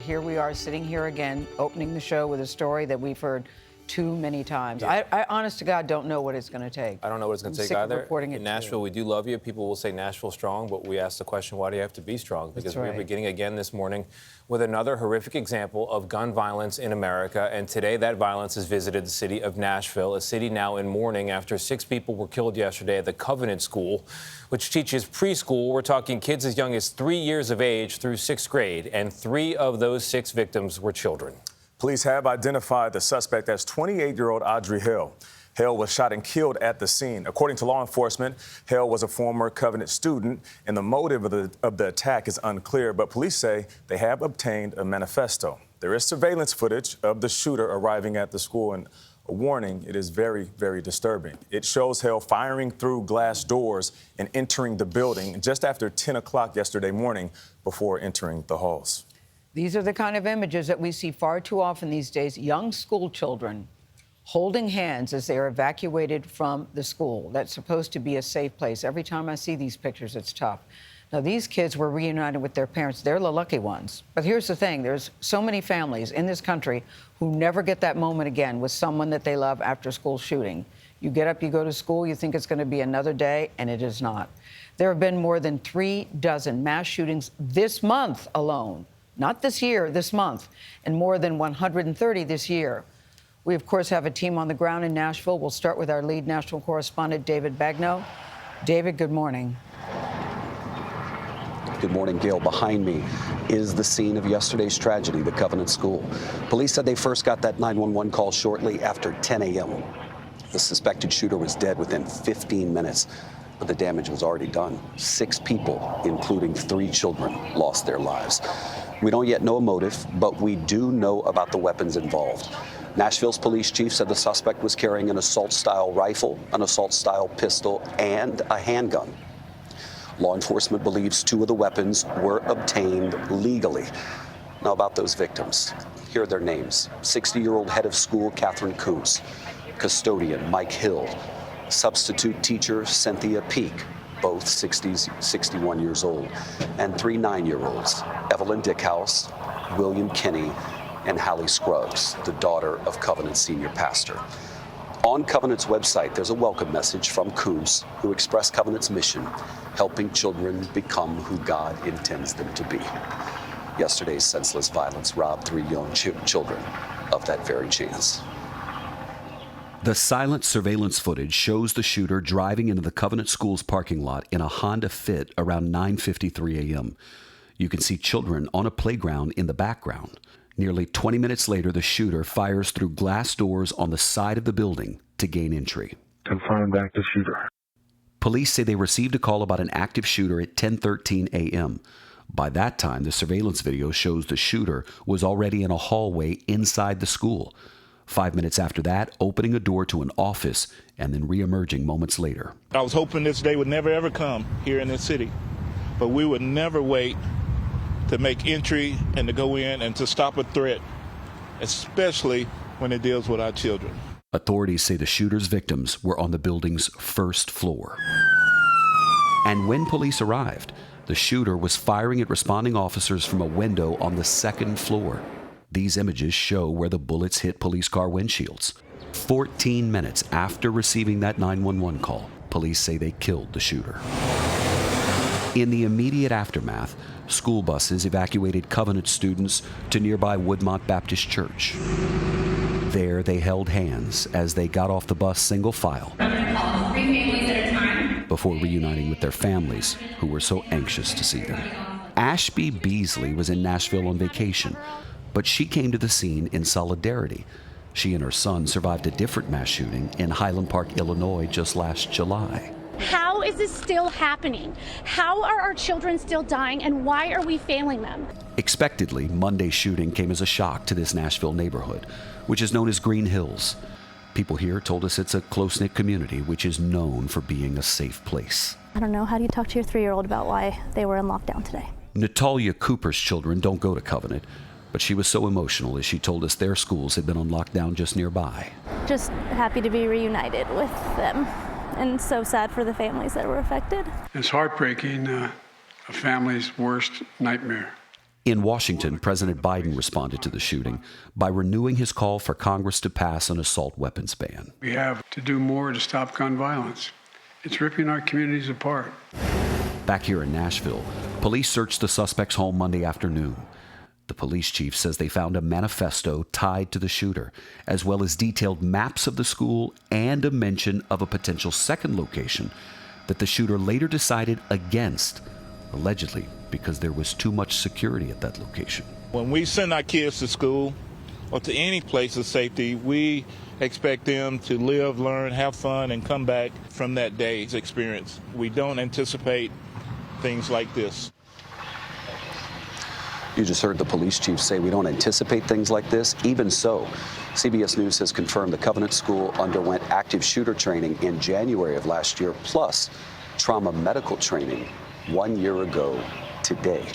here we are sitting here again, opening the show with a story that we've heard too many times. Yeah. I honest to God, don't know what it's going to take. I don't know what it's going to take either. In Nashville, we do love you. People will say Nashville strong, but we ask the question, why do you have to be strong? Because we're beginning again this morning with another horrific example of gun violence in America. And today, that violence has visited the city of Nashville, a city now in mourning after 6 people were killed yesterday at the Covenant School, which teaches preschool. We're talking kids as young as 3 years of age through 6th grade. And 3 of those 6 victims were children. Police have identified the suspect as 28-year-old Audrey Hill. Hill was shot and killed at the scene. According to law enforcement, Hill was a former Covenant student, and the motive of the attack is unclear, but police say they have obtained a manifesto. There is surveillance footage of the shooter arriving at the school, and a warning, it is very, very disturbing. It shows Hill firing through glass doors and entering the building just after 10 o'clock yesterday morning before entering the halls. These are the kind of images that we see far too often these days. Young school children holding hands as they are evacuated from the school. That's supposed to be a safe place. Every time I see these pictures, it's tough. Now, these kids were reunited with their parents. They're the lucky ones. But here's the thing. There's so many families in this country who never get that moment again with someone that they love after school shooting. You get up, you go to school, you think it's going to be another day, and it is not. There have been more than 3 dozen mass shootings this month alone. Not this year, this month, and more than 130 this year. We, of course, have a team on the ground in Nashville. We'll start with our lead national correspondent, David Begnaud. David, good morning. Good morning, Gayle. Behind me is the scene of yesterday's tragedy, the Covenant School. Police said they first got that 911 call shortly after 10 a.m. The suspected shooter was dead within 15 minutes, but the damage was already done. 6 people, including 3 children, lost their lives. We don't yet know a motive, but we do know about the weapons involved. Nashville's police chief said the suspect was carrying an assault-style rifle, an assault-style pistol, and a handgun. Law enforcement believes 2 of the weapons were obtained legally. Now about those victims. Here are their names. 60-year-old head of school, Catherine Coons. Custodian, Mike Hill. Substitute teacher, Cynthia Peak, both 61 years old, and 3 9-year-olds, Evelyn Dickhouse, William Kinney, and Hallie Scruggs, the daughter of Covenant senior pastor. On Covenant's website, there's a welcome message from Coons, who expressed Covenant's mission, helping children become who God intends them to be. Yesterday's senseless violence robbed 3 young children of that very chance. The silent surveillance footage shows the shooter driving into the Covenant School's parking lot in a Honda Fit around 9:53 a.m. You can see children on a playground in the background. Nearly 20 minutes later, the shooter fires through glass doors on the side of the building to gain entry. Confirmed active shooter. Police say they received a call about an active shooter at 10:13 a.m. By that time, the surveillance video shows the shooter was already in a hallway inside the school. 5 minutes after that, opening a door to an office and then re-emerging moments later. I was hoping this day would never, ever come here in this city, but we would never wait to make entry and to go in and to stop a threat, especially when it deals with our children. Authorities say the shooter's victims were on the building's first floor. And when police arrived, the shooter was firing at responding officers from a window on the 2nd floor. These images show where the bullets hit police car windshields. 14 minutes after receiving that 911 call, police say they killed the shooter. In the immediate aftermath, school buses evacuated Covenant students to nearby Woodmont Baptist Church. There, they held hands as they got off the bus single file before reuniting with their families, who were so anxious to see them. Ashby Beasley was in Nashville on vacation, but she came to the scene in solidarity. She and her son survived a different mass shooting in Highland Park, Illinois, just last July. How is this still happening? How are our children still dying, and why are we failing them? Expectedly, Monday's shooting came as a shock to this Nashville neighborhood, which is known as Green Hills. People here told us it's a close-knit community which is known for being a safe place. I don't know, how do you talk to your 3-year-old about why they were in lockdown today? Natalia Cooper's children don't go to Covenant, but she was so emotional as she told us their schools had been on lockdown just nearby. Just happy to be reunited with them, and so sad for the families that were affected. It's heartbreaking, a family's worst nightmare. In Washington, President Biden responded to the shooting by renewing his call for Congress to pass an assault weapons ban. We have to do more to stop gun violence. It's ripping our communities apart. Back here in Nashville, police searched the suspect's home Monday afternoon. The police chief says they found a manifesto tied to the shooter, as well as detailed maps of the school and a mention of a potential second location that the shooter later decided against, allegedly because there was too much security at that location. When we send our kids to school or to any place of safety, we expect them to live, learn, have fun, and come back from that day's experience. We don't anticipate things like this. You just heard the police chief say we don't anticipate things like this. Even so, CBS News has confirmed the Covenant School underwent active shooter training in January of last year, plus trauma medical training 1 year ago today.